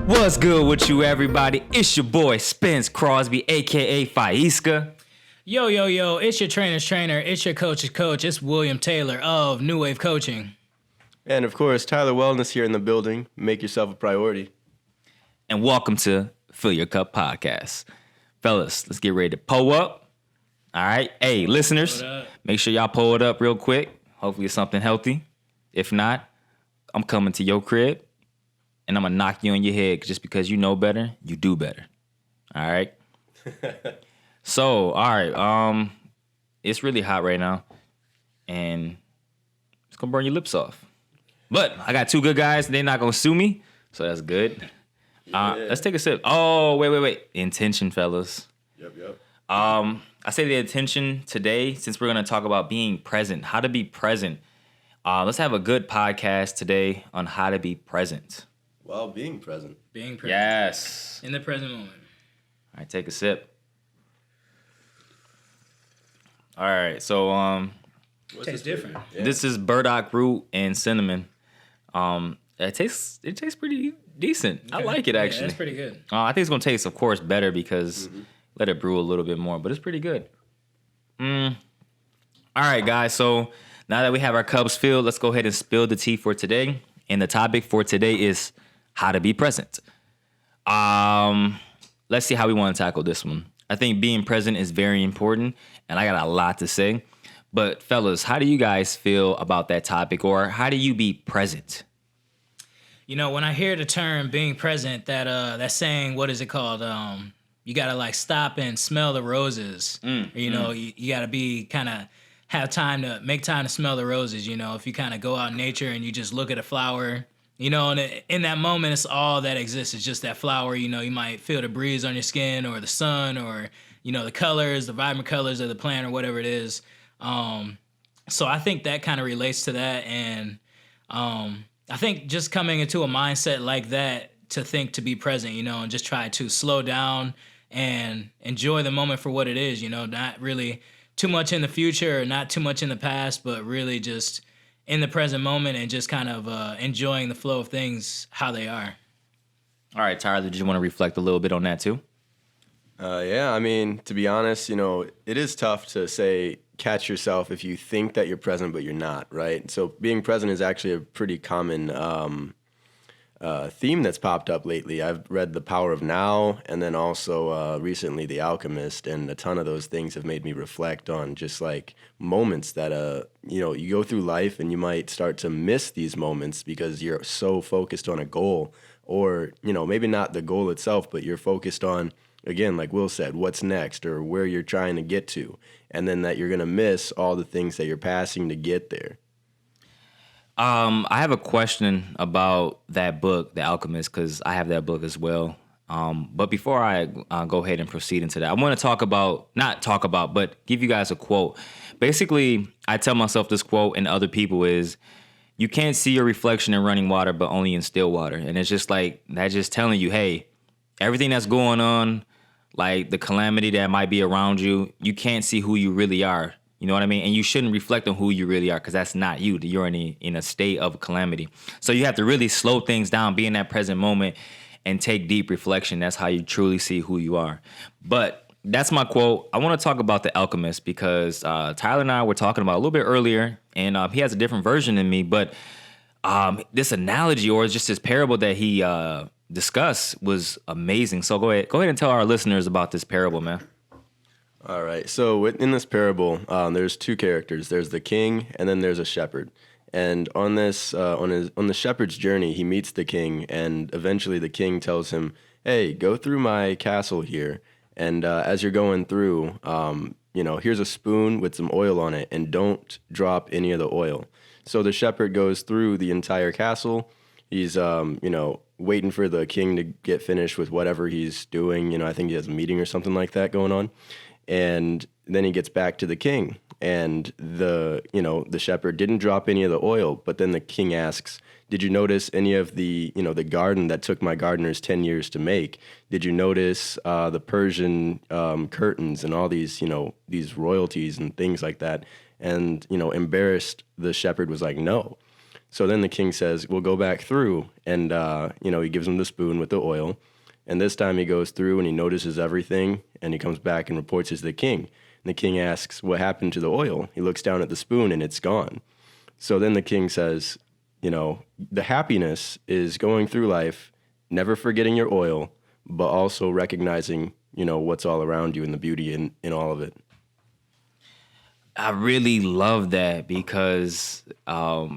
What's good with you, everybody? It's your boy Spence Crosby, aka Faiska. Yo, it's your trainer's trainer, it's your coach's coach, it's William Taylor of New Wave Coaching. And of course, Tyler Wellness here in the building. Make yourself a priority. And welcome to Fill Your Cup Podcast. Fellas, let's get ready to pull up. All right. Hey, listeners, make sure y'all pull it up real quick. Hopefully it's something healthy. If not, I'm coming to your crib and I'm going to knock you on your head just because you know better, you do better. All right. So, all right. It's really hot right now and it's going to burn your lips off. But I got two good guys. They're not going to sue me, so that's good. Let's take a sip. Oh, wait. Intention, fellas. Yep. I say the intention today, since we're going to talk about being present, how to be present. Let's have a good podcast today on how to be present. Well, being present. Being present. Yes. In the present moment. All right, take a sip. All right, so Tastes different. Yeah. This is burdock root and cinnamon. It tastes pretty decent. Okay. I like it, actually. Yeah, that's pretty good. I think it's going to taste, of course, better because let it brew a little bit more, but it's pretty good. All right, guys, so now that we have our cups filled, let's go ahead and spill the tea for today. And the topic for today is how to be present. Let's see how we want to tackle this one. I think being present is very important, and I got a lot to say. But fellas, how do you guys feel about that topic, or how do you be present? You know, when I hear the term being present, that saying, what is it called? You gotta like stop and smell the roses. You know, you gotta be kind of make time to smell the roses. You know, if you kind of go out in nature and you just look at a flower, you know, and in that moment, it's all that exists. It's just that flower. You know, you might feel the breeze on your skin or the sun or, you know, the colors, the vibrant colors of the plant or whatever it is. So I think that kind of relates to that. And I think just coming into a mindset like that to be present, you know, and just try to slow down and enjoy the moment for what it is, you know, not really too much in the future or not too much in the past, but really just in the present moment and just kind of enjoying the flow of things how they are. All right, Tyler, did you want to reflect a little bit on that too? Yeah, I mean, to be honest, you know, it is tough to say catch yourself if you think that you're present, but you're not, right? So being present is actually a pretty common theme that's popped up lately. I've read The Power of Now and then also recently The Alchemist, and a ton of those things have made me reflect on just like moments that, you know, you go through life and you might start to miss these moments because you're so focused on a goal or, you know, maybe not the goal itself, but you're focused on, again, like Will said, what's next or where you're trying to get to, and then that you're going to miss all the things that you're passing to get there. I have a question about that book, The Alchemist, because I have that book as well. But before I go ahead and proceed into that, I want to but give you guys a quote. Basically, I tell myself this quote and other people is, you can't see your reflection in running water, but only in still water. And it's just like, that's just telling you, hey, everything that's going on, like the calamity that might be around you, you can't see who you really are. You know what I mean? And you shouldn't reflect on who you really are because that's not you. You're in a state of calamity. So you have to really slow things down, be in that present moment, and take deep reflection. That's how you truly see who you are. But that's my quote. I want to talk about The Alchemist because Tyler and I were talking about a little bit earlier, and he has a different version than me. But this analogy or just this parable that he discussed was amazing. So go ahead and tell our listeners about this parable, man. All right. So in this parable, there's two characters. There's the king, and then there's a shepherd. And on this, on the shepherd's journey, he meets the king, and eventually the king tells him, "Hey, go through my castle here, and as you're going through, you know, here's a spoon with some oil on it, and don't drop any of the oil." So the shepherd goes through the entire castle. He's, you know, waiting for the king to get finished with whatever he's doing. You know, I think he has a meeting or something like that going on. And then he gets back to the king, and the shepherd didn't drop any of the oil. But then the king asks, "Did you notice any of the garden that took my gardeners 10 years to make? Did you notice the Persian curtains and all these, these royalties and things like that?" And, embarrassed, the shepherd was like, "No." So then the king says, well, go back through. And, he gives him the spoon with the oil. And this time he goes through and he notices everything. And he comes back and reports it to the king. And the king asks, what happened to the oil? He looks down at the spoon and it's gone. So then the king says, the happiness is going through life, never forgetting your oil, but also recognizing, what's all around you and the beauty in all of it. I really love that because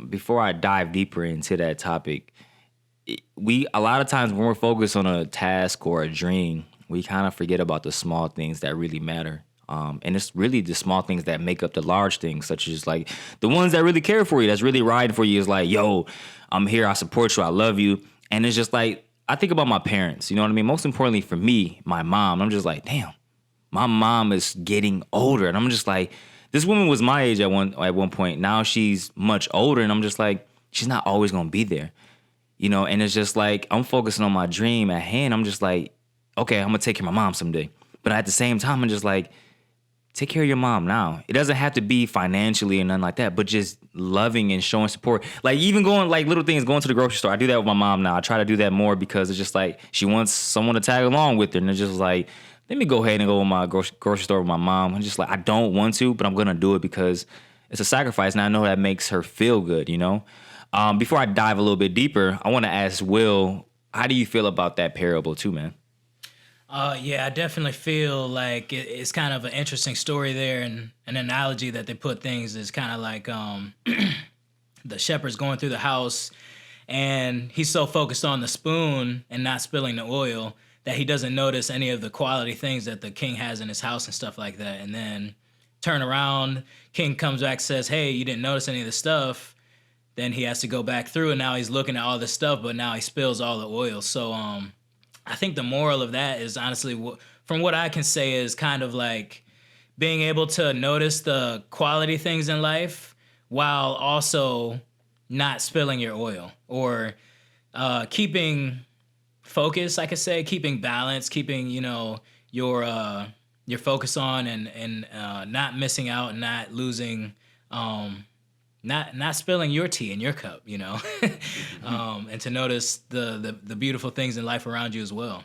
before I dive deeper into that topic, a lot of times when we're focused on a task or a dream, we kind of forget about the small things that really matter. And it's really the small things that make up the large things, such as like the ones that really care for you, that's really riding for you is like, yo, I'm here, I support you, I love you. And it's just like, I think about my parents, you know what I mean? Most importantly for me, my mom, I'm just like, damn, my mom is getting older. And I'm just like, this woman was my age at one point. Now she's much older. And I'm just like, she's not always going to be there, And it's just like, I'm focusing on my dream at hand. I'm just like, okay, I'm going to take care of my mom someday. But at the same time, I'm just like, take care of your mom now. It doesn't have to be financially and nothing like that, but just loving and showing support. Like even going like little things, going to the grocery store. I do that with my mom now. I try to do that more because it's just like she wants someone to tag along with her. And it's just like, let me go ahead and go to my grocery store with my mom. I'm just like, I don't want to, but I'm going to do it because it's a sacrifice. And I know that makes her feel good, Before I dive a little bit deeper, I want to ask Will, how do you feel about that parable too, man? Yeah, I definitely feel like it's kind of an interesting story there, and an analogy that they put things is kind of like the shepherd's going through the house, and he's so focused on the spoon and not spilling the oil that he doesn't notice any of the quality things that the king has in his house and stuff like that. And then turn around, king comes back, says, hey, you didn't notice any of the stuff. Then he has to go back through, and now he's looking at all this stuff, but now he spills all the oil. So, I think the moral of that is honestly, from what I can say, is kind of like being able to notice the quality things in life while also not spilling your oil, or keeping focus, I could say, keeping balance, keeping, your focus on and not missing out, and not losing, not spilling your tea in your cup, and to notice the beautiful things in life around you as well.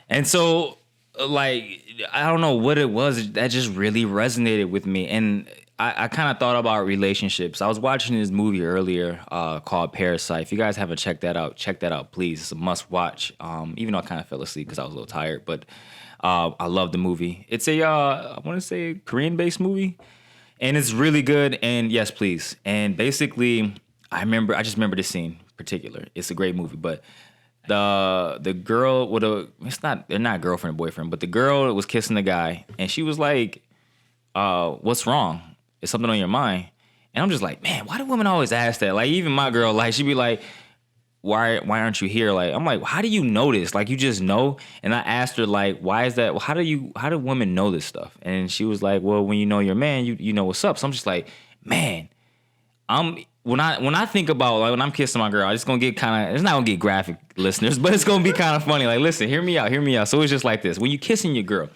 And so, like, I don't know what it was that just really resonated with me. And I kind of thought about relationships. I was watching this movie earlier called Parasite. If you guys haven't checked that out, please. It's a must watch. Even though I kind of fell asleep because I was a little tired, but I love the movie. It's I want to say Korean-based movie. And it's really good, and yes, please. And basically, I just remember this scene in particular. It's a great movie, but the girl they're not girlfriend or boyfriend, but the girl was kissing the guy, and she was like, what's wrong? Is something on your mind? And I'm just like, man, why do women always ask that? Like, even my girl, like, she'd be like, why aren't you here? Like, I'm like, how do you know this? Like, you just know? And I asked her, like, why is that? How do women know this stuff? And she was like, well, when you know your man, you know what's up. So I'm just like, man, when I think about, like, when I'm kissing my girl, it's not gonna get graphic, listeners, but it's gonna be kind of funny. Like, listen, hear me out. So it's just like this. When you kissing your girl,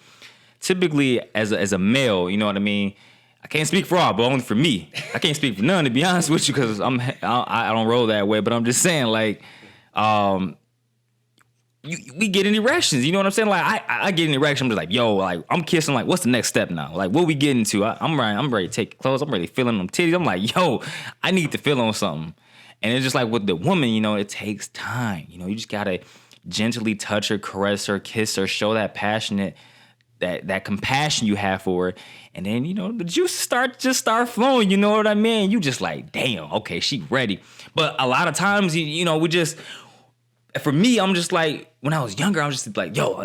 typically as a male, you know what I mean? I can't speak for all, but only for me. I can't speak for none, to be honest with you, because I don't roll that way. But I'm just saying, like, we get in erections. You know what I'm saying? Like, I get an erection. I'm just like, yo, like, I'm kissing. Like, what's the next step now? Like, what we getting to? I'm ready to take clothes. I'm ready feeling them titties. I'm like, yo, I need to feel on something. And it's just like with the woman, it takes time. You just gotta gently touch her, caress her, kiss her, show that passionate, that compassion you have for her. And then, the juices start flowing, you know what I mean? You just like, damn, okay, she ready. But a lot of times, for me, I'm just like, when I was younger, I was just like, yo,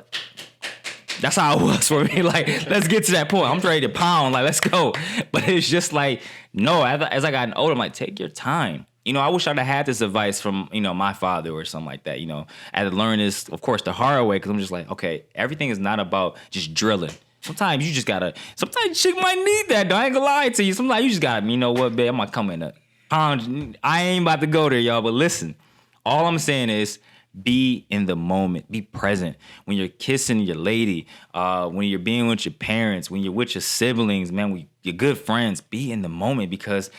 that's how it was for me. Like, let's get to that point. I'm ready to pound, like, let's go. But it's just like, no, as I got older, I'm like, take your time. I wish I'd have had this advice from, my father or something like that. I had to learn this, of course, the hard way, because I'm just like, okay, everything is not about just drilling. Sometimes you just gotta, sometimes chick might need that, though. I ain't gonna lie to you. Sometimes you just gotta, you know what, babe, I'm gonna come in a pound. I ain't about to go there, y'all, but listen, all I'm saying is be in the moment, be present. When you're kissing your lady, when you're being with your parents, when you're with your siblings, man, your good friends, be in the moment, because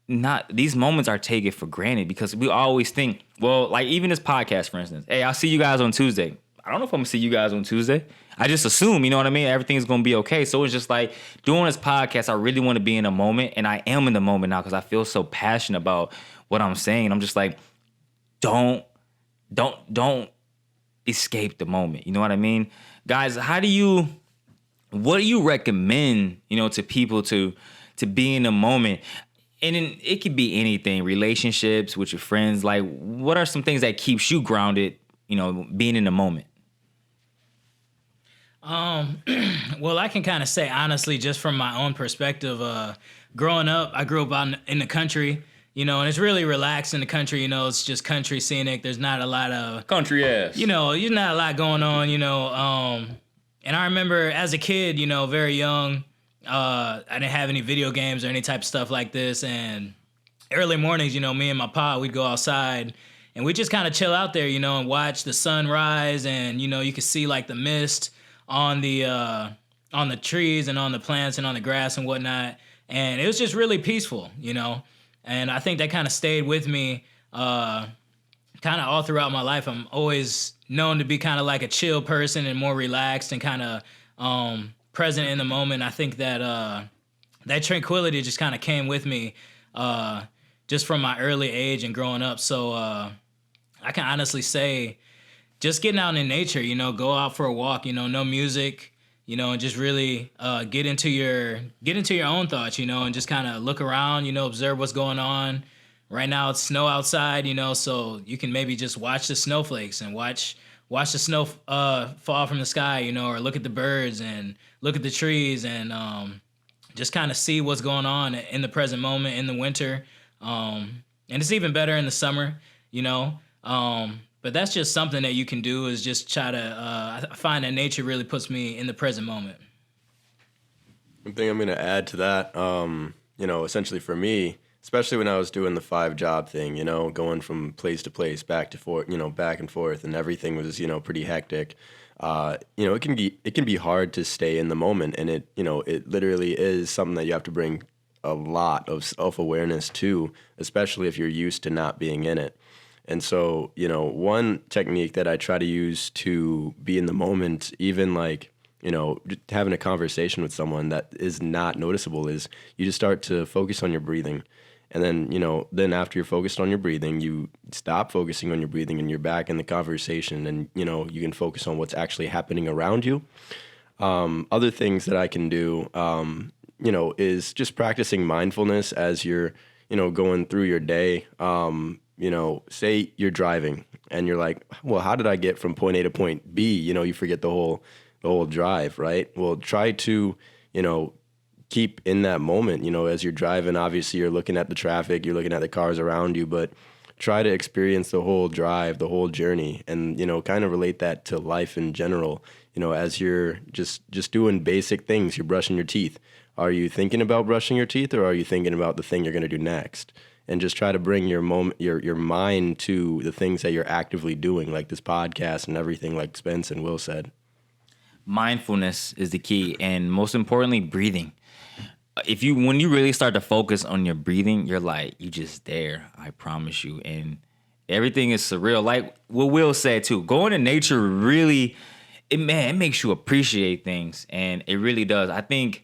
not these moments are taken for granted because we always think, well, like even this podcast, for instance, hey, I'll see you guys on Tuesday. I don't know if I'm gonna see you guys on Tuesday. I just assume, you know what I mean? Everything's gonna be okay. So it's just like doing this podcast, I really want to be in a moment, and I am in the moment now because I feel so passionate about what I'm saying. I'm just like, don't escape the moment. You know what I mean? Guys, what do you recommend, to people to be in the moment? And it could be anything, relationships with your friends. Like, what are some things that keeps you grounded, being in the moment? Well, I can kind of say honestly, just from my own perspective, growing up, I grew up out in the country, and it's really relaxed in the country. It's just country scenic. There's not a lot of country ass. There's not a lot going on. And I remember as a kid, very young, I didn't have any video games or any type of stuff like this. And early mornings, me and my pa, we'd go outside and we just kind of chill out there, and watch the sun rise. And, you could see like the mist on the trees and on the plants and on the grass and whatnot. And it was just really peaceful, And I think that kind of stayed with me kind of all throughout my life. I'm always known to be kind of like a chill person and more relaxed and kind of present in the moment. I think that that tranquility just kind of came with me just from my early age and growing up. So I can honestly say just getting out in nature, go out for a walk, no music, and just really get into your own thoughts, and just kind of look around, observe what's going on. Right now it's snow outside, so you can maybe just watch the snowflakes and watch the snow fall from the sky, or look at the birds and look at the trees and just kind of see what's going on in the present moment in the winter. And it's even better in the summer, but that's just something that you can do is just try to I find that nature really puts me in the present moment. One thing I'm going to add to that, essentially for me, especially when I was doing the 5-job thing, going from place to place, back and forth, and everything was, pretty hectic. It can be hard to stay in the moment, and it literally is something that you have to bring a lot of self-awareness to, especially if you're used to not being in it. And so, one technique that I try to use to be in the moment, even like, just having a conversation with someone that is not noticeable, is you just start to focus on your breathing. And then, then after you're focused on your breathing, you stop focusing on your breathing and you're back in the conversation and, you can focus on what's actually happening around you. Other things that I can do, is just practicing mindfulness as you're, going through your day. Say you're driving and you're like, well, how did I get from point A to point B? You forget the whole drive, right? Well, try to, keep in that moment, as you're driving. Obviously you're looking at the traffic, you're looking at the cars around you, but try to experience the whole drive, the whole journey, and, kind of relate that to life in general. As you're just doing basic things, you're brushing your teeth. Are you thinking about brushing your teeth, or are you thinking about the thing you're going to do next? And just try to bring your mind to the things that you're actively doing, like this podcast and everything, like Spence and Will Mindfulness is the key, and most importantly, breathing. When you really start to focus on your breathing, you're just there. I promise you, and everything is surreal. Like what Will said too, going to nature really, it makes you appreciate things, and it really does. I think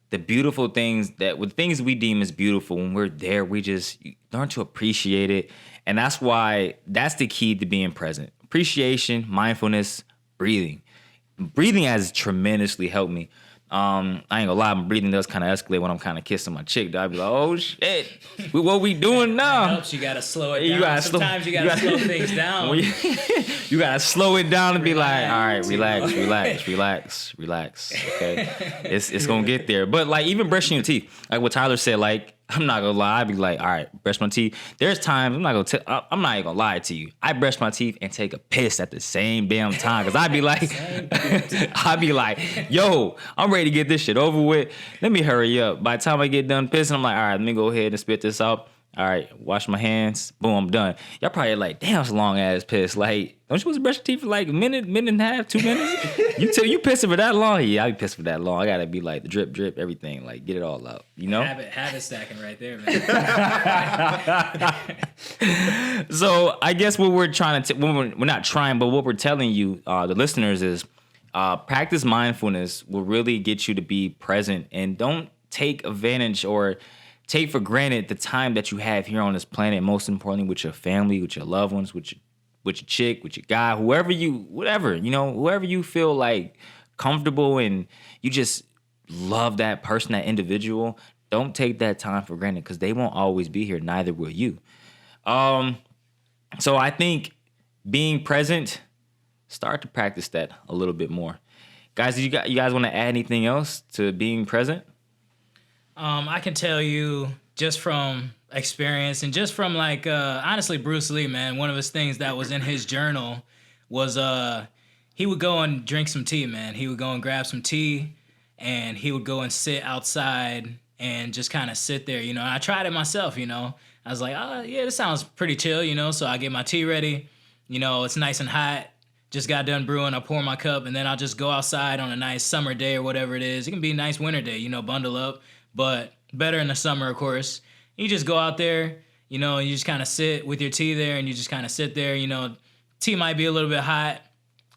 the beautiful things with things we deem as beautiful, when we're there, we just learn to appreciate it. And that's the key to being present. Appreciation, mindfulness, breathing. Breathing has tremendously helped me. I ain't gonna lie, my breathing does kind of escalate when I'm kind of kissing my chick. I'd be like, oh shit, what we doing now? It helps. You gotta slow it down. Sometimes you gotta slow things down. You gotta slow it down and be like, all right, relax. Okay, it's gonna get there. But like even brushing your teeth, like what Tyler said, like I'm not gonna lie, I'd be like, all right, brush my teeth. There's times I'm not even gonna lie to you. I brush my teeth and take a piss at the same damn time because I'd be like, yo, I'm ready to get this shit over with. Let me hurry up. By the time I get done pissing, I'm like, all right, let me go ahead and spit this out. All right, wash my hands. Boom, I'm done. Y'all probably like, damn, it's a long ass piss. Like, don't you supposed to brush your teeth for like a minute and a half, 2 minutes? you pissing for that long? Yeah, I be pissing for that long. I gotta be like the drip, everything. Like, get it all out. You know? Habit stacking right there, man. So I guess what we're trying to, we're not trying, but what we're telling you, the listeners, is practice mindfulness will really get you to be present, and don't take advantage or take for granted the time that you have here on this planet. Most importantly, with your family, with your loved ones, with your chick, with your guy, whoever you feel like comfortable and you just love that person, that individual. Don't take that time for granted, because they won't always be here. Neither will you. So I think being present, start to practice that a little bit more. Guys, you guys want to add anything else to being present? I can tell you just from experience and just from like, honestly, Bruce Lee, man, one of his things that was in his journal was he would go and drink some tea, man. He would go and grab some tea, and he would go and sit outside and just kind of sit there, you know. And I tried it myself, you know. I was like, oh, yeah, this sounds pretty chill, you know. So I get my tea ready. You know, it's nice and hot. Just got done brewing. I pour my cup, and then I'll just go outside on a nice summer day or whatever it is. It can be a nice winter day, you know, bundle up. But better in the summer, of course. You just go out there, you know, and you just kind of sit with your tea there, and you just kind of sit there, you know. Tea might be a little bit hot,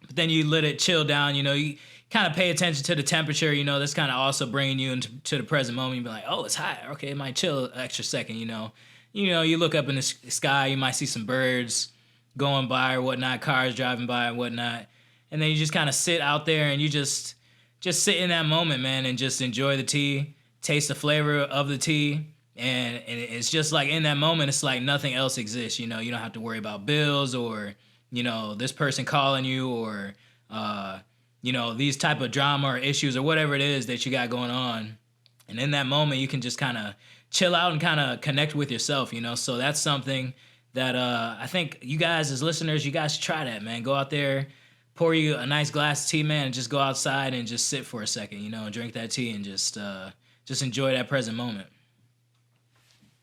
but then you let it chill down, you know. You kind of pay attention to the temperature, you know. That's kind of also bringing you into the present moment. You be like, oh, it's hot. Okay, it might chill an extra second, you know. You look up in the sky, you might see some birds going by or whatnot, cars driving by and whatnot. And then you just kind of sit out there, and you just sit in that moment, man, and just enjoy the tea. Taste the flavor of the tea, and it's just like in that moment, it's like nothing else exists. You know, you don't have to worry about bills or, you know, this person calling you or, you know, these type of drama or issues or whatever it is that you got going on. And in that moment, you can just kind of chill out and kind of connect with yourself, you know. So that's something that I think you guys as listeners, you guys should try that, man. Go out there, pour you a nice glass of tea, man, and just go outside and just sit for a second, you know, and drink that tea and just enjoy that present moment.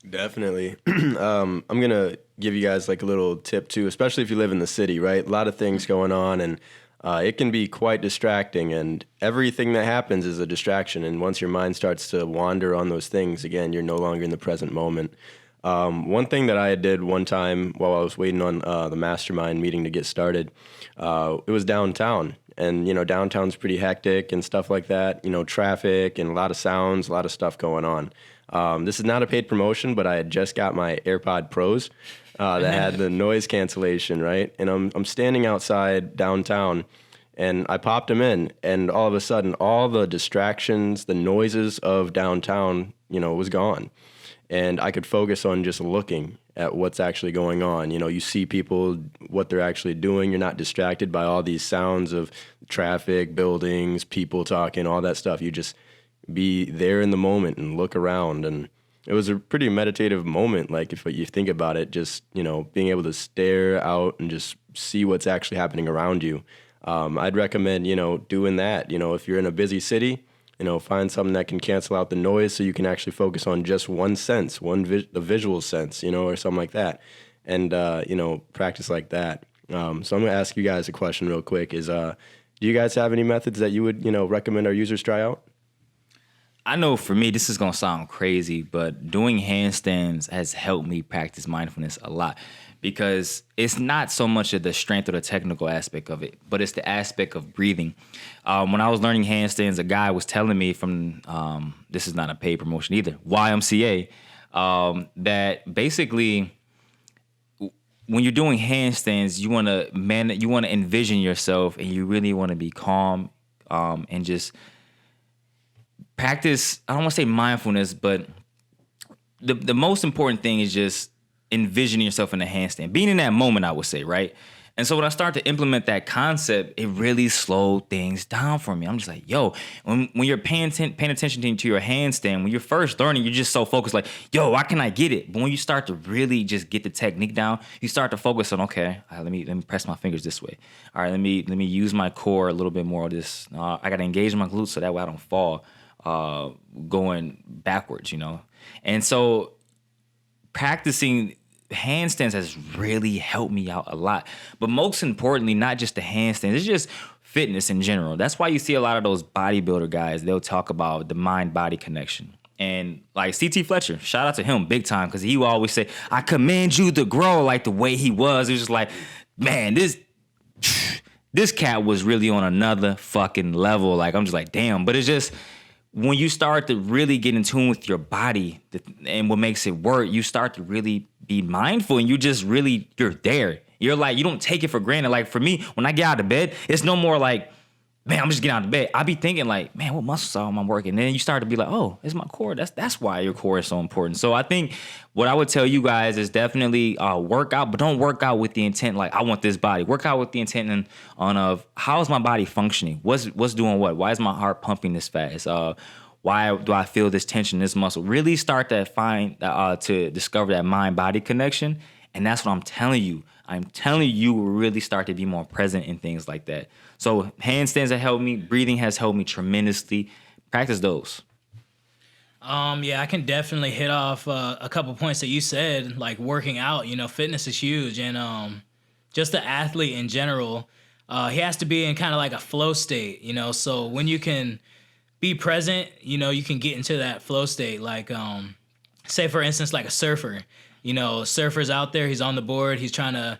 Definitely. I'm going to give you guys like a little tip too, especially if you live in the city, right? A lot of things going on, and it can be quite distracting, and everything that happens is a distraction. And once your mind starts to wander on those things, again, you're no longer in the present moment. One thing that I did one time while I was waiting on the mastermind meeting to get started, it was downtown. And, you know, downtown's pretty hectic and stuff like that, you know, traffic and a lot of sounds, a lot of stuff going on. This is not a paid promotion, but I had just got my AirPod Pros that had the noise cancellation, right? And I'm standing outside downtown, and I popped them in, and all of a sudden, all the distractions, the noises of downtown, you know, was gone. And I could focus on just looking at what's actually going on. You know, you see people, what they're actually doing. You're not distracted by all these sounds of traffic, buildings, people talking, all that stuff. You just be there in the moment and look around. And it was a pretty meditative moment. Like, if you think about it, just, you know, being able to stare out and just see what's actually happening around you. I'd recommend, you know, doing that. You know, if you're in a busy city, you know, find something that can cancel out the noise so you can actually focus on just one sense, the visual sense, you know, or something like that. And, you know, practice like that. So I'm going to ask you guys a question real quick is, do you guys have any methods that you would, you know, recommend our users try out? I know for me, this is going to sound crazy, but doing handstands has helped me practice mindfulness a lot, because it's not so much of the strength or the technical aspect of it, but it's the aspect of breathing. When I was learning handstands, a guy was telling me from, this is not a paid promotion either, YMCA, that basically when you're doing handstands, you want to envision yourself, and you really want to be calm and just practice. I don't want to say mindfulness, but the most important thing is just envisioning yourself in a handstand, being in that moment, I would say, right? And so when I start to implement that concept, it really slowed things down for me. I'm just like, yo, when you're paying attention to your handstand, when you're first learning, you're just so focused, like, yo, why can I get it? But when you start to really just get the technique down, you start to focus on, okay, let me press my fingers this way. All right, let me use my core a little bit more of this. I got to engage my glutes so that way I don't fall going backwards, you know? And so practicing handstands has really helped me out a lot. But most importantly, not just the handstands, it's just fitness in general. That's why you see a lot of those bodybuilder guys, they'll talk about the mind-body connection. And like CT Fletcher, shout out to him big time, because he will always say, I commend you to grow, like the way he was. It was just like, man, this cat was really on another fucking level. Like, I'm just like, damn. But it's just, when you start to really get in tune with your body and what makes it work, you start to really be mindful, and you're there. You're like, you don't take it for granted. Like for me, when I get out of bed, it's no more like, man, I'm just getting out of bed. I be thinking like, man, what muscles am I working? And then you start to be like, oh, it's my core. That's why your core is so important. So I think what I would tell you guys is definitely work out, but don't work out with the intent like I want this body. Work out with the intent on how is my body functioning? What's doing what? Why is my heart pumping this fast? Why do I feel this tension, this muscle? Really start to discover that mind-body connection. And that's what I'm telling you. I'm telling you will really start to be more present in things like that. So handstands have helped me. Breathing has helped me tremendously. Practice those. Yeah, I can definitely hit off a couple points that you said, like working out. Fitness is huge, and just the athlete in general, he has to be in kind of like a flow state. So when you can be present, you can get into that flow state. Like, say for instance, like a surfer. Surfer's out there, he's on the board, he's trying to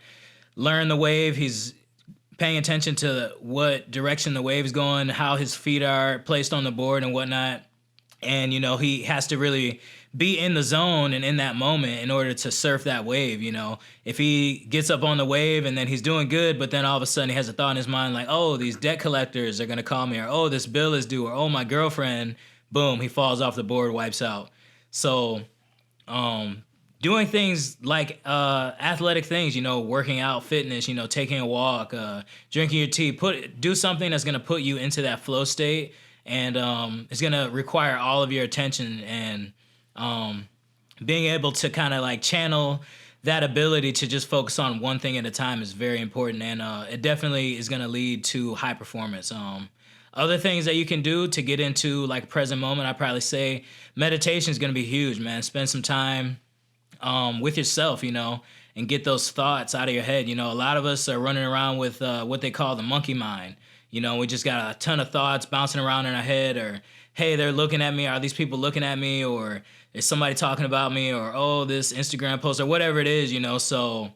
learn the wave, he's paying attention to what direction the wave's going, how his feet are placed on the board and whatnot. And, he has to really be in the zone and in that moment in order to surf that wave. If he gets up on the wave and then he's doing good, but then all of a sudden he has a thought in his mind like, oh, these debt collectors are going to call me, or oh, this bill is due, or oh, my girlfriend, boom, he falls off the board, wipes out. So, doing things like athletic things, working out, fitness, taking a walk, drinking your tea, do something that's going to put you into that flow state, and it's going to require all of your attention, and being able to kind of like channel that ability to just focus on one thing at a time is very important, and it definitely is going to lead to high performance. Other things that you can do to get into like present moment, I'd probably say meditation is going to be huge, man. Spend some time with yourself, and get those thoughts out of your head. A lot of us are running around with what they call the monkey mind. We just got a ton of thoughts bouncing around in our head, or, hey, they're looking at me. Are these people looking at me? Or is somebody talking about me? Or, oh, this Instagram post, or whatever it is, So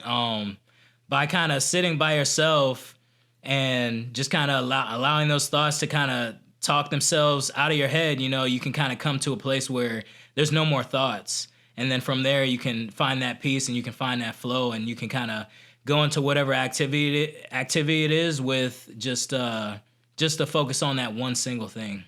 by kind of sitting by yourself and just kind of allowing those thoughts to kind of talk themselves out of your head, you can kind of come to a place where there's no more thoughts. And then from there, you can find that peace, and you can find that flow, and you can kind of go into whatever activity it is with just to focus on that one single thing.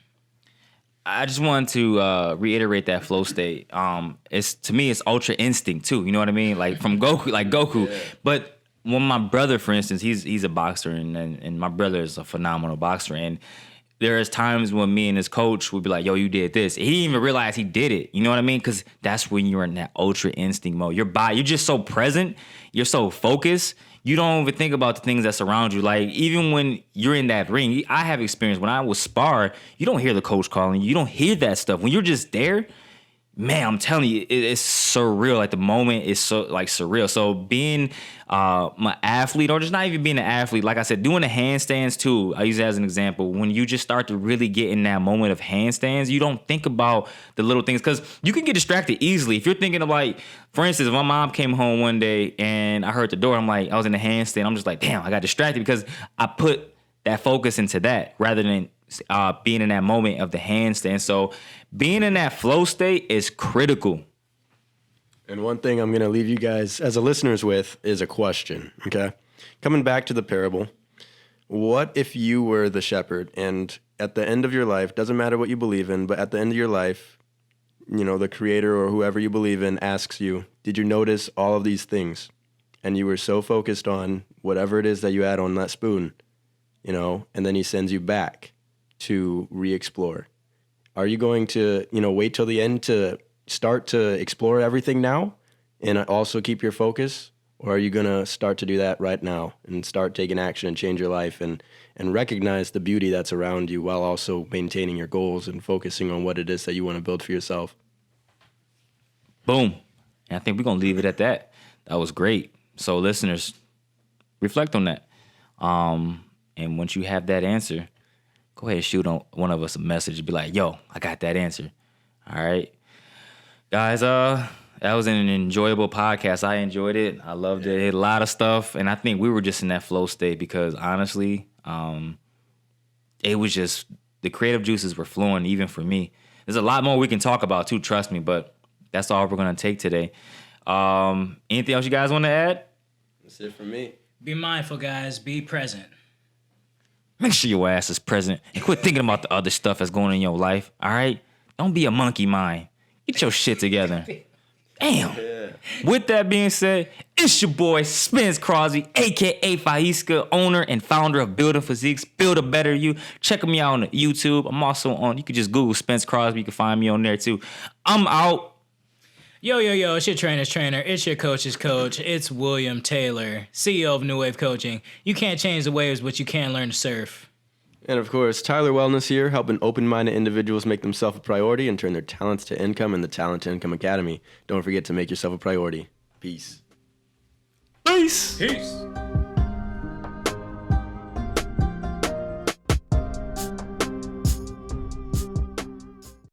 I just wanted to reiterate that flow state. To me, it's ultra instinct too. You know what I mean? Like from Goku. Yeah. But when my brother, for instance, he's a boxer, and my brother is a phenomenal boxer, and there's times when me and his coach would be like, yo, you did this. He didn't even realize he did it. You know what I mean? Because that's when you're in that ultra instinct mode. Your body, you're just so present. You're so focused. You don't even think about the things that surround you. Like, even when you're in that ring, I have experience. When I was spar, you don't hear the coach calling you. You don't hear that stuff. When you're just there, man, I'm telling you, it's surreal. Like, the moment is so, like, surreal. So being my athlete, or just not even being an athlete, like I said, doing the handstands too, I use it as an example. When you just start to really get in that moment of handstands, you don't think about the little things, because you can get distracted easily. If you're thinking of, like, for instance, if my mom came home one day and I heard the door, I was in the handstand, I'm just like, damn, I got distracted, because I put that focus into that rather than being in that moment of the handstand. So being in that flow state is critical. And one thing I'm going to leave you guys as a listeners with is a question, okay? Coming back to the parable, what if you were the shepherd, and at the end of your life, doesn't matter what you believe in, but at the end of your life, the creator or whoever you believe in asks you, did you notice all of these things? And you were so focused on whatever it is that you had on that spoon, and then he sends you back to re-explore. Are you going to, wait till the end to start to explore everything now and also keep your focus? Or are you going to start to do that right now and start taking action and change your life and recognize the beauty that's around you while also maintaining your goals and focusing on what it is that you want to build for yourself? Boom. And I think we're going to leave it at that. That was great. So listeners, reflect on that. And once you have that answer, go ahead and shoot on one of us a message and be like, yo, I got that answer. All right. Guys, that was an enjoyable podcast. I enjoyed it. I loved it. Hit a lot of stuff. And I think we were just in that flow state because honestly, it was just the creative juices were flowing even for me. There's a lot more we can talk about too, trust me, but that's all we're going to take today. Anything else you guys want to add? That's it for me. Be mindful, guys. Be present. Make sure your ass is present and quit thinking about the other stuff that's going on in your life, all right? Don't be a monkey mind. Get your shit together. Damn. Yeah. With that being said, it's your boy, Spence Crosby, a.k.a. Faisca, owner and founder of Building Physiques, Build a Better You. Check me out on YouTube. I'm also on, you can just Google Spence Crosby. You can find me on there too. I'm out. Yo, it's your trainer's trainer. It's your coach's coach. It's William Taylor, CEO of New Wave Coaching. You can't change the waves, but you can learn to surf. And of course, Tyler Wellness here, helping open-minded individuals make themselves a priority and turn their talents to income in the Talent to Income Academy. Don't forget to make yourself a priority. Peace. Peace. Peace.